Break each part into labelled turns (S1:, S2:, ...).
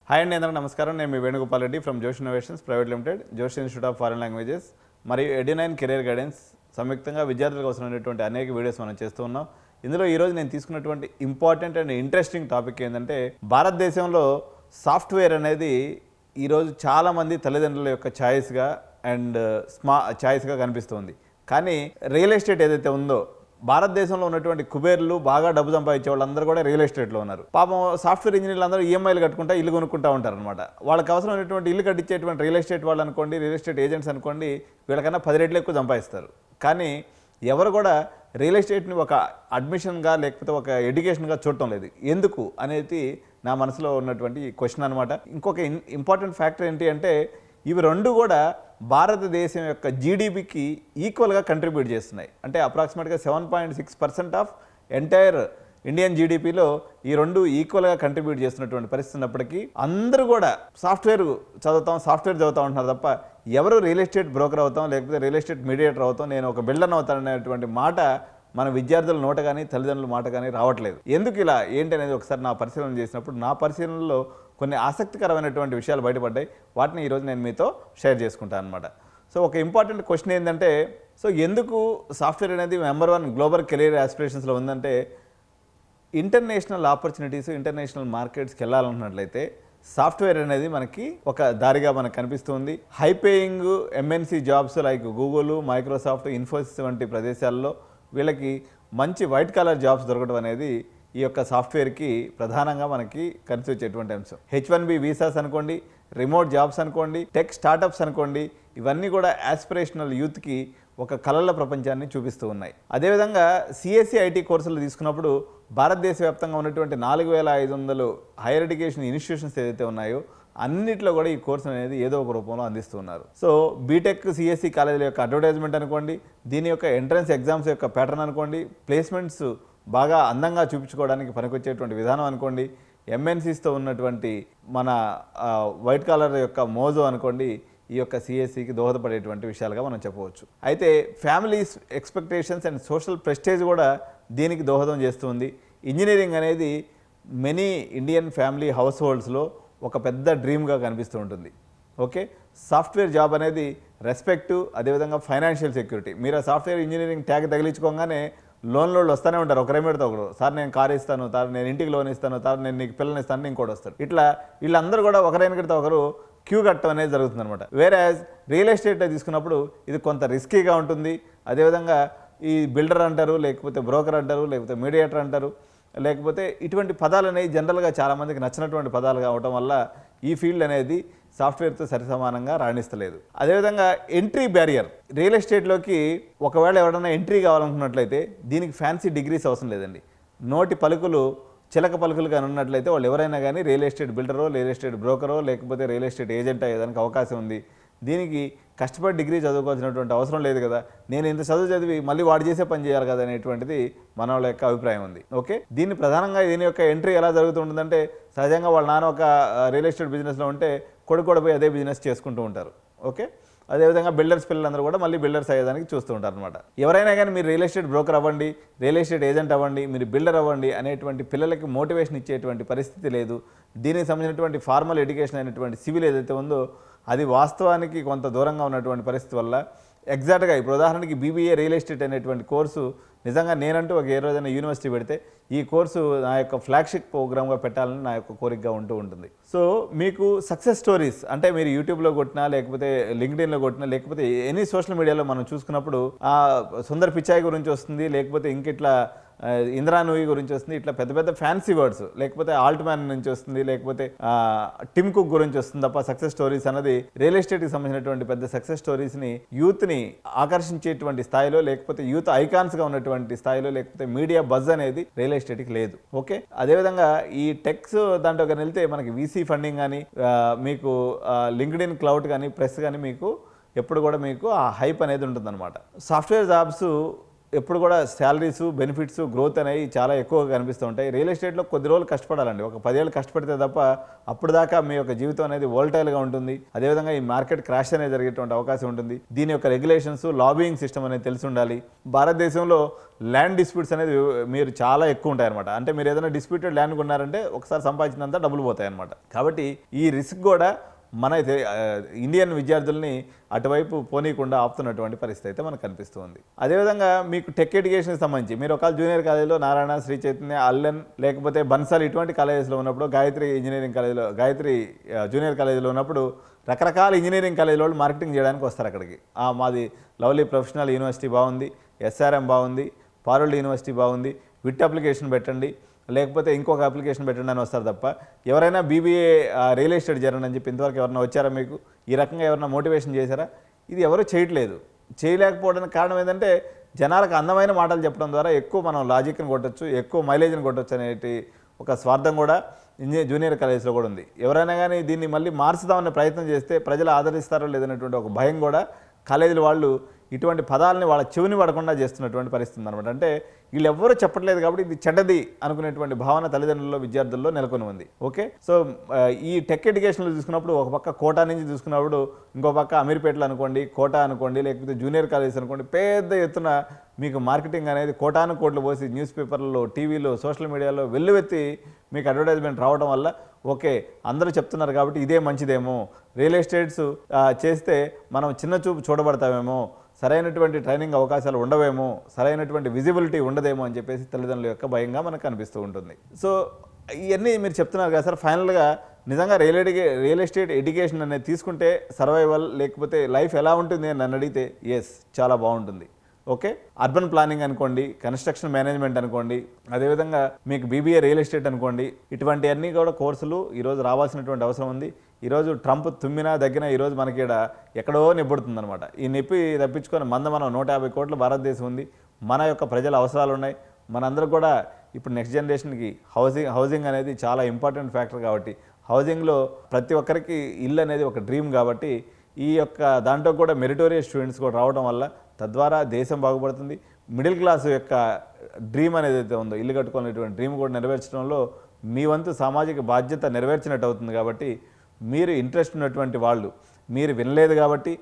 S1: Hi అండి, అందరికీ నమస్కారం. నేను మీ వేణుగోపాల్ రెడ్డి ఫ్రమ్ జోష్ ఇన్నోవేషన్స్ ప్రైవేట్ లిమిటెడ్, జోష్ ఇన్స్టిట్యూట్ ఆఫ్ ఫారెన్ లాంగ్వేజెస్ మరియు ఎడ్9 కెరీర్ గైడెన్స్ సంయుక్తంగా విద్యార్థులకు అవసరమైనటువంటి అనేక వీడియోస్ మనం చేస్తూ ఉన్నాం. ఇందులో ఈరోజు నేను తీసుకున్నటువంటి ఇంపార్టెంట్ అండ్ ఇంట్రెస్టింగ్ టాపిక్ ఏంటంటే, భారతదేశంలో సాఫ్ట్వేర్ అనేది ఈరోజు చాలామంది తల్లిదండ్రుల యొక్క ఛాయిస్గా అండ్ ఛాయిస్గా కనిపిస్తుంది. కానీ రియల్ ఎస్టేట్ ఏదైతే ఉందో, భారతదేశంలో ఉన్నటువంటి కుబేర్లు, బాగా డబ్బు సంపాదించే వాళ్ళందరూ కూడా రియల్ ఎస్టేట్లో ఉన్నారు. పాపం సాఫ్ట్వేర్ ఇంజనీర్లు అందరూ ఈఎంఐలు కట్టుకుంటా ఇల్లు కొనుక్కుంటా ఉంటారు అనమాట. వాళ్ళకి అవసరమైనటువంటి ఇల్లు కట్టించేటువంటి రియల్ ఎస్టేట్ వాళ్ళు అనుకోండి, రియల్ ఎస్టేట్ ఏజెంట్స్ అనుకోండి, వీళ్ళకన్నా 10 రెట్లు ఎక్కువ సంపాదిస్తారు. కానీ ఎవరు కూడా రియల్ ఎస్టేట్ని ఒక అడ్మిషన్గా లేకపోతే ఒక ఎడ్యుకేషన్గా చూడటం లేదు. ఎందుకు అనేది నా మనసులో ఉన్నటువంటి క్వశ్చన్ అనమాట. ఇంకొక ఇంపార్టెంట్ ఫ్యాక్టర్ ఏంటి అంటే, ఇవి రెండు కూడా భారతదేశం యొక్క జీడిపికి ఈక్వల్గా కంట్రిబ్యూట్ చేస్తున్నాయి. అంటే అప్రాక్సిమేట్గా 7.6% ఆఫ్ ఎంటైర్ ఇండియన్ జీడిపిలో ఈ రెండు ఈక్వల్గా కంట్రిబ్యూట్ చేస్తున్నటువంటి పరిస్థితి ఉన్నప్పటికీ అందరూ కూడా సాఫ్ట్వేర్ చదువుతాం ఉంటున్నారు తప్ప ఎవరు రియల్ ఎస్టేట్ బ్రోకర్ అవుతాం, లేకపోతే రియల్ ఎస్టేట్ మీడియేటర్ అవుతాం, నేను ఒక బిల్డర్ అవుతాననేటువంటి మాట మన విద్యార్థుల నోట కానీ తల్లిదండ్రుల మాట కానీ రావట్లేదు. ఎందుకు ఇలా ఏంటి అనేది ఒకసారి నా పరిశీలన చేసినప్పుడు నా పరిశీలనలో కొన్ని ఆసక్తికరమైనటువంటి విషయాలు బయటపడ్డాయి. వాటిని ఈరోజు నేను మీతో షేర్ చేసుకుంటాను అనమాట. సో ఒక ఇంపార్టెంట్ క్వశ్చన్ ఏంటంటే, సో ఎందుకు సాఫ్ట్వేర్ అనేది #1 గ్లోబల్ కెరీర్ ఆస్పిరేషన్స్లో ఉందంటే, ఇంటర్నేషనల్ ఆపర్చునిటీస్, ఇంటర్నేషనల్ మార్కెట్స్కి వెళ్ళాలన్నట్లయితే సాఫ్ట్వేర్ అనేది మనకి ఒక దారిగా మనకు కనిపిస్తుంది. High paying MNC jobs like Google, Microsoft, Infosys వంటి ప్రదేశాల్లో వీళ్ళకి మంచి వైట్ కాలర్ జాబ్స్ దొరకడం అనేది ఈ యొక్క సాఫ్ట్వేర్కి ప్రధానంగా మనకి కలిసి వచ్చేటువంటి అంశం. H1B వీసాస్ అనుకోండి, రిమోట్ జాబ్స్ అనుకోండి, టెక్ స్టార్టప్స్ అనుకోండి, ఇవన్నీ కూడా ఆస్పిరేషనల్ యూత్కి ఒక కళల ప్రపంచాన్ని చూపిస్తూ ఉన్నాయి. అదేవిధంగా సిఎస్సి ఐటీ కోర్సులు తీసుకున్నప్పుడు భారతదేశ వ్యాప్తంగా ఉన్నటువంటి 4500 హైయర్ ఎడ్యుకేషన్ ఇన్స్టిట్యూషన్స్ ఏదైతే ఉన్నాయో అన్నిట్లో కూడా ఈ కోర్సు అనేది ఏదో ఒక రూపంలో అందిస్తున్నారు. సో బీటెక్ సిఎస్సి కాలేజీల యొక్క అడ్వర్టైజ్మెంట్ అనుకోండి, దీని యొక్క ఎంట్రన్స్ ఎగ్జామ్స్ యొక్క ప్యాటర్న్ అనుకోండి, ప్లేస్మెంట్స్ బాగా అందంగా చూపించుకోవడానికి పనికొచ్చేటువంటి విధానం అనుకోండి, ఎంఎన్సీస్తో ఉన్నటువంటి మన వైట్ కాలర్ యొక్క మోజో అనుకోండి, ఈ యొక్క సిఎస్సికి దోహదపడేటువంటి విషయాలుగా మనం చెప్పవచ్చు. అయితే families expectations and social prestige కూడా దీనికి దోహదం చేస్తుంది. ఇంజనీరింగ్ అనేది మెనీ ఇండియన్ ఫ్యామిలీ హౌస్ హోల్డ్స్లో ఒక పెద్ద డ్రీమ్గా కనిపిస్తూ ఉంటుంది. ఓకే, సాఫ్ట్వేర్ జాబ్ అనేది రెస్పెక్టు, అదేవిధంగా ఫైనాన్షియల్ సెక్యూరిటీ. మీరు ఆ సాఫ్ట్వేర్ ఇంజనీరింగ్ ట్యాగ్ తగిలించుకోగానే లోన్లో వస్తూనే ఉంటారు. ఒకరేమిడితో ఒకరు, సార్ నేను కార్ ఇస్తాను, సార్ నేను ఇంటికి లోన్ ఇస్తాను, సార్ నేను నీకు పిల్లల్ని ఇస్తాను, ఇంకోటి వస్తాడు. ఇట్లా వీళ్ళందరూ కూడా ఒకరైనకితో ఒకరు క్యూ కట్టడం అనేది జరుగుతుంది అనమాట. వేరేజ్ రియల్ ఎస్టేట్లో తీసుకున్నప్పుడు ఇది కొంత రిస్కీగా ఉంటుంది. అదేవిధంగా ఈ బిల్డర్ అంటారు, లేకపోతే బ్రోకర్ అంటారు, లేకపోతే మీడియేటర్ అంటారు, లేకపోతే ఇటువంటి పదాలు అనేవి జనరల్గా చాలామందికి నచ్చినటువంటి పదాలుగా అవడం వల్ల ఈ ఫీల్డ్ అనేది సాఫ్ట్వేర్తో సరిసమానంగా రాణిస్తలేదు. అదేవిధంగా ఎంట్రీ బ్యారియర్, రియల్ ఎస్టేట్లోకి ఒకవేళ ఎవరైనా ఎంట్రీ కావాలనుకున్నట్లయితే దీనికి ఫ్యాన్సీ డిగ్రీస్ అవసరం లేదండి. నోటి పలుకులు చిలక పలుకులు కానీ ఉన్నట్లయితే వాళ్ళు ఎవరైనా కానీ రియల్ ఎస్టేట్ బిల్డరో, రియల్ ఎస్టేట్ బ్రోకరో, లేకపోతే రియల్ ఎస్టేట్ ఏజెంట్ అయ్యేదానికి అవకాశం ఉంది. దీనికి కష్టపడి డిగ్రీ చదువుకోవాల్సినటువంటి అవసరం లేదు కదా, నేను ఇంత చదువు చదివి మళ్ళీ వాడు చేసే పని చేయాలి కదా అనేటువంటిది మన వాళ్ళ యొక్క అభిప్రాయం ఉంది. ఓకే, దీన్ని ప్రధానంగా దీని యొక్క ఎంట్రీ ఎలా జరుగుతుంటుందంటే, సహజంగా వాళ్ళ నాన్న ఒక రియల్ ఎస్టేట్ బిజినెస్లో ఉంటే కొడుకు కూడా పోయి అదే బిజినెస్ చేసుకుంటూ ఉంటారు. ఓకే, అదేవిధంగా బిల్డర్స్ పిల్లలందరూ కూడా మళ్ళీ బిల్డర్స్ అయ్యేదానికి చూస్తూ ఉంటారు అనమాట. ఎవరైనా కానీ మీరు రియల్ ఎస్టేట్ బ్రోకర్ అవ్వండి, రియల్ ఎస్టేట్ ఏజెంట్ అవ్వండి, మీరు బిల్డర్ అవ్వండి అనేటువంటి పిల్లలకి మోటివేషన్ ఇచ్చేటువంటి పరిస్థితి లేదు. దీనికి సంబంధించినటువంటి ఫార్మల్ ఎడ్యుకేషన్ అయినటువంటి సివిల్ ఏదైతే ఉందో అది వాస్తవానికి కొంత దూరంగా ఉన్నటువంటి పరిస్థితి వల్ల ఎగ్జాక్ట్గా ఇప్పుడు ఉదాహరణకి బీబీఏ రియల్ ఎస్టేట్ అనేటువంటి కోర్సు నిజంగా నేనంటూ ఒక ఏ రోజైనా యూనివర్సిటీ పెడితే ఈ కోర్సు నా యొక్క ఫ్లాగ్షిప్ ప్రోగ్రామ్గా పెట్టాలని నా యొక్క కోరికగా ఉంటూ ఉంటుంది. సో మీకు సక్సెస్ స్టోరీస్ అంటే మీరు యూట్యూబ్లో కొట్టినా, లేకపోతే లింక్డ్ఇన్లో కొట్టినా, లేకపోతే ఎనీ సోషల్ మీడియాలో మనం చూసుకున్నప్పుడు సుందర్ పిచాయ్ గురించి వస్తుంది, లేకపోతే ఇంకిట్లా ఇందిరా నూయి గురించి వస్తుంది, ఇట్లా పెద్ద పెద్ద ఫ్యాన్సీ వర్డ్స్, లేకపోతే ఆల్ట్మ్యాన్ నుంచి వస్తుంది, లేకపోతే టిమ్ కుక్ గురించి వస్తుంది తప్ప సక్సెస్ స్టోరీస్ అనేది రియల్ ఎస్టేట్కి సంబంధించినటువంటి పెద్ద సక్సెస్ స్టోరీస్ని యూత్ని ఆకర్షించేటువంటి స్థాయిలో, లేకపోతే యూత్ ఐకాన్స్గా ఉన్నటువంటి స్థాయిలో, లేకపోతే మీడియా బజ్ అనేది రియల్ ఎస్టేట్కి లేదు. ఓకే, అదేవిధంగా ఈ టెక్స్ దాంట్లో కానీ వెళ్తే మనకి వీసీ ఫండింగ్ కానీ, మీకు లింక్డ్ఇన్ క్లౌడ్ కానీ, ప్రెస్ కానీ మీకు ఎప్పుడు కూడా మీకు ఆ హైప్ అనేది ఉంటుందన్నమాట. సాఫ్ట్వేర్ జాబ్స్ ఎప్పుడు కూడా శాలరీస్, బెనిఫిట్స్, గ్రోత్ అనేవి చాలా ఎక్కువగా కనిపిస్తూ ఉంటాయి. రియల్ ఎస్టేట్లో కొద్ది రోజులు కష్టపడాలండి, ఒక 10 ఏళ్ళు కష్టపడితే తప్ప అప్పుడు దాకా మీ యొక్క జీవితం అనేది వోల్టైల్గా ఉంటుంది. అదేవిధంగా ఈ మార్కెట్ క్రాష్ అనేది జరిగేటువంటి అవకాశం ఉంటుంది. దీని యొక్క రెగ్యులేషన్స్, లాబియింగ్ సిస్టమ్ అనేది తెలిసి ఉండాలి. భారతదేశంలో ల్యాండ్ డిస్ప్యూట్స్ అనేది మీరు చాలా ఎక్కువ ఉంటాయన్నమాట. అంటే మీరు ఏదైనా డిస్ప్యూటెడ్ ల్యాండ్ కొన్నారంటే ఒకసారి సంపాదించినంత డబ్బులు పోతాయి అనమాట. కాబట్టి ఈ రిస్క్ కూడా మన ఇండియన్ విద్యార్థుల్ని అటువైపు పోనీయకుండా ఆపుతున్నటువంటి పరిస్థితి అయితే మనకు కనిపిస్తుంది. అదేవిధంగా మీకు టెక్ ఎడ్యుకేషన్కి సంబంధించి మీరు ఒకవేళ జూనియర్ కాలేజీలో నారాయణ, శ్రీ చైతన్య, అల్లెన్ లేకపోతే బన్సల్ ఇటువంటి కాలేజెస్లో ఉన్నప్పుడు, గాయత్రి ఇంజనీరింగ్ కాలేజీలో, గాయత్రి జూనియర్ కాలేజీలో ఉన్నప్పుడు రకరకాల ఇంజనీరింగ్ కాలేజీలో వాళ్ళు మార్కెటింగ్ చేయడానికి వస్తారు అక్కడికి. మాది లవ్లీ ప్రొఫెషనల్ యూనివర్సిటీ బాగుంది, SRM బాగుంది, పారుల్ యూనివర్సిటీ బాగుంది, విట్ అప్లికేషన్ పెట్టండి, లేకపోతే ఇంకొక అప్లికేషన్ పెట్టండి అని వస్తారు తప్ప ఎవరైనా BBA రియల్ ఎస్టేట్ చేరండి అని చెప్పి ఇంతవరకు ఎవరైనా వచ్చారా మీకు? ఈ రకంగా ఎవరైనా మోటివేషన్ చేశారా? ఇది ఎవరు చేయట్లేదు. చేయలేకపోవడానికి కారణం ఏంటంటే జనాలకు అందమైన మాటలు చెప్పడం ద్వారా ఎక్కువ మనం లాజిక్ని కొట్టచ్చు, ఎక్కువ మైలేజ్ని కొట్టచ్చు అనేటి ఒక స్వార్థం కూడా జూనియర్ కాలేజ్లో కూడా ఉంది. ఎవరైనా కానీ దీన్ని మళ్ళీ మార్చుదామనే ప్రయత్నం చేస్తే ప్రజలు ఆదరిస్తారో లేదనేటువంటి ఒక భయం కూడా కాలేజీల వాళ్ళు ఇటువంటి పదాలని వాళ్ళ చెవిని పడకుండా చేస్తున్నటువంటి పరిస్థితి అనమాట. అంటే వీళ్ళు ఎవ్వరూ చెప్పట్లేదు కాబట్టి ఇది చెడ్డది అనుకునేటువంటి భావన తల్లిదండ్రుల్లో, విద్యార్థుల్లో నెలకొని ఉంది. ఓకే, సో ఈ టెక్ ఎడ్యుకేషన్లో చూసుకున్నప్పుడు ఒక పక్క కోటా నుంచి చూసుకున్నప్పుడు ఇంకో పక్క అమీర్పేటలో అనుకోండి, కోటా అనుకోండి, లేకపోతే జూనియర్ కాలేజ్ అనుకోండి, పెద్ద ఎత్తున మీకు మార్కెటింగ్ అనేది కోటాను కోట్లు పోసి న్యూస్ పేపర్లలో, టీవీలో, సోషల్ మీడియాలో వెల్లువెత్తి మీకు అడ్వర్టైజ్మెంట్ రావడం వల్ల ఓకే అందరూ చెప్తున్నారు కాబట్టి ఇదే మంచిదేమో, రియల్ ఎస్టేట్స్ చేస్తే మనం చిన్న చూపు చూడబడతామేమో, సరైనటువంటి ట్రైనింగ్ అవకాశాలు ఉండవేమో, సరైనటువంటి విజిబిలిటీ ఉండదేమో అని చెప్పేసి తల్లిదండ్రుల యొక్క భయంగా మనకు కనిపిస్తూ ఉంటుంది. సో ఇవన్నీ మీరు చెప్తున్నారు కదా సార్, ఫైనల్గా నిజంగా రియల్ ఎస్టేట్ ఎడ్యుకేషన్ అనేది తీసుకుంటే సర్వైవల్ లేకపోతే లైఫ్ ఎలా ఉంటుంది అని నన్ను అడిగితే చాలా బాగుంటుంది. ఓకే, అర్బన్ ప్లానింగ్ అనుకోండి, కన్స్ట్రక్షన్ మేనేజ్మెంట్ అనుకోండి, అదేవిధంగా మీకు BBA రియల్ ఎస్టేట్ అనుకోండి, ఇటువంటివన్నీ కూడా కోర్సులు ఈరోజు రావాల్సినటువంటి అవసరం ఉంది. ఈరోజు ట్రంప్ తుమ్మినా దగ్గర ఈరోజు మనకి ఇక్కడ ఎక్కడో నిబ్బడుతుంది అనమాట. ఈ నొప్పి తప్పించుకొని మనం 150 కోట్ల భారతదేశం ఉంది, మన యొక్క ప్రజల అవసరాలు ఉన్నాయి. మనందరూ కూడా ఇప్పుడు నెక్స్ట్ జనరేషన్కి హౌసింగ్ అనేది చాలా ఇంపార్టెంట్ ఫ్యాక్టర్ కాబట్టి, హౌసింగ్లో ప్రతి ఒక్కరికి ఇల్లు అనేది ఒక డ్రీమ్ కాబట్టి ఈ యొక్క దాంట్లో కూడా మెరిటోరియస్ స్టూడెంట్స్ కూడా రావడం వల్ల తద్వారా దేశం బాగుపడుతుంది. మిడిల్ క్లాస్ యొక్క డ్రీమ్ అనేది అయితే ఉందో, ఇల్లు కట్టుకునేటువంటి డ్రీమ్ కూడా నెరవేర్చడంలో మీ వంతు సామాజిక బాధ్యత నెరవేర్చినట్టు అవుతుంది. కాబట్టి మీరు ఇంట్రెస్ట్ ఉన్నటువంటి వాళ్ళు, మీరు వినలేదు కాబట్టి,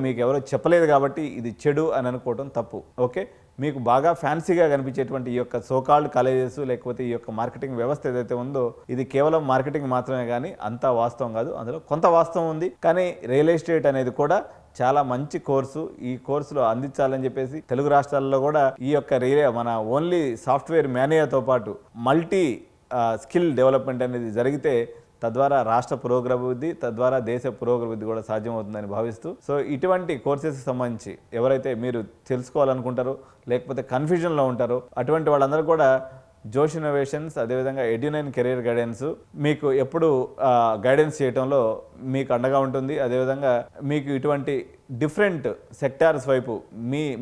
S1: మీకు ఎవరు చెప్పలేదు కాబట్టి ఇది చెడు అని అనుకోవడం తప్పు. ఓకే, మీకు బాగా ఫ్యాన్సీగా కనిపించేటువంటి ఈ యొక్క సోకాల్డ్ కాలేజెస్ లేకపోతే ఈ యొక్క మార్కెటింగ్ వ్యవస్థ ఏదైతే ఉందో ఇది కేవలం మార్కెటింగ్ మాత్రమే కానీ అంతా వాస్తవం కాదు. అందులో కొంత వాస్తవం ఉంది. కానీ రియల్ ఎస్టేట్ అనేది కూడా చాలా మంచి కోర్సు. ఈ కోర్సులో అందించాలని చెప్పేసి తెలుగు రాష్ట్రాల్లో కూడా ఈ యొక్క మన ఓన్లీ సాఫ్ట్వేర్ మేనేజర్తో పాటు మల్టీ స్కిల్ డెవలప్మెంట్ అనేది జరిగితే తద్వారా రాష్ట్ర పురోగతి, తద్వారా దేశ పురోగతి కూడా సాధ్యమవుతుందని భావిస్తూ, సో ఇటువంటి కోర్సెస్కి సంబంధించి ఎవరైతే మీరు తెలుసుకోవాలనుకుంటారో లేకపోతే కన్ఫ్యూజన్లో ఉంటారో అటువంటి వాళ్ళందరూ కూడా జోష్ ఇన్నోవేషన్స్, అదేవిధంగా ఎడ్యునైన్ కెరీర్ గైడెన్స్ మీకు ఎప్పుడు గైడెన్స్ చేయడంలో మీకు అండగా ఉంటుంది. అదేవిధంగా మీకు ఇటువంటి డిఫరెంట్ సెక్టార్స్ వైపు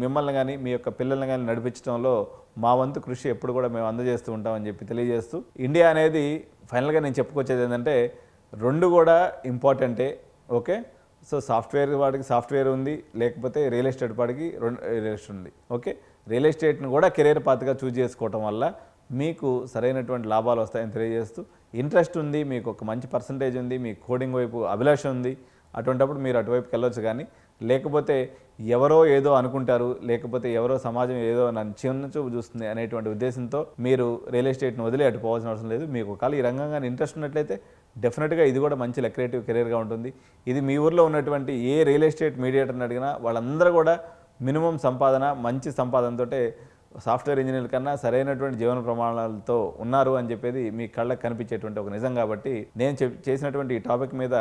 S1: మిమ్మల్ని కానీ మీ యొక్క పిల్లల్ని కానీ నడిపించడంలో మా వంతు కృషి ఎప్పుడు కూడా మేము అందజేస్తూ ఉంటామని చెప్పి తెలియజేస్తూ, ఇండియా అనేది ఫైనల్గా నేను చెప్పుకొచ్చేది ఏంటంటే రెండు కూడా ఇంపార్టెంటే. ఓకే, సో సాఫ్ట్వేర్ వాడికి సాఫ్ట్వేర్ ఉంది, లేకపోతే రియల్ ఎస్టేట్ వాడికి రియల్ ఎస్టేట్ ఉంది. ఓకే, రియల్ ఎస్టేట్ని కూడా కెరీర్ పాత్గా చూజ్ చేసుకోవటం వల్ల మీకు సరైనటువంటి లాభాలు వస్తాయని తెలియజేస్తూ, ఇంట్రెస్ట్ ఉంది, మీకు ఒక మంచి పర్సంటేజ్ ఉంది, మీకు కోడింగ్ వైపు అభిలాష ఉంది, అటువంటిప్పుడు మీరు అటువైపుకి వెళ్ళొచ్చు. కానీ లేకపోతే ఎవరో ఏదో అనుకుంటారు, లేకపోతే ఎవరో సమాజం ఏదో నన్ను చిన్న చూపు చూస్తుంది అనేటువంటి ఉద్దేశంతో మీరు రియల్ ఎస్టేట్ని వదిలి అటు పోవాల్సిన అవసరం లేదు. మీకు ఒకవేళ ఈ రంగంగా ఇంట్రెస్ట్ ఉన్నట్లయితే డెఫినెట్గా ఇది కూడా మంచి లక్రేటివ్ కెరీర్గా ఉంటుంది. ఇది మీ ఊర్లో ఉన్నటువంటి ఏ రియల్ ఎస్టేట్ మీడియేటర్ని అడిగినా వాళ్ళందరూ కూడా మినిమం సంపాదన, మంచి సంపాదనతో సాఫ్ట్వేర్ ఇంజనీర్ల కన్నా సరైనటువంటి జీవన ప్రమాణాలతో ఉన్నారు అని చెప్పేది మీ కళ్ళకు కనిపించేటువంటి ఒక నిజం. కాబట్టి నేను చేసినటువంటి ఈ టాపిక్ మీద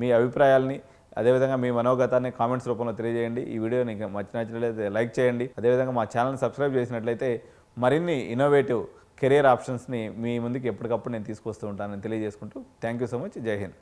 S1: మీ అభిప్రాయాల్ని, అదేవిధంగా మీ మనోగతాన్ని కామెంట్స్ రూపంలో తెలియజేయండి. ఈ వీడియో మీకు నచ్చినట్లయితే లైక్ చేయండి. అదేవిధంగా మా ఛానల్ని సబ్స్క్రైబ్ చేసినట్లయితే మరిన్ని ఇన్నోవేటివ్ కెరీర్ ఆప్షన్స్ని మీ ముందుకు ఎప్పటికప్పుడు నేను తీసుకొస్తూ ఉంటానని తెలియజేసుకుంటూ థ్యాంక్ యూ సో మచ్. జై హింద్.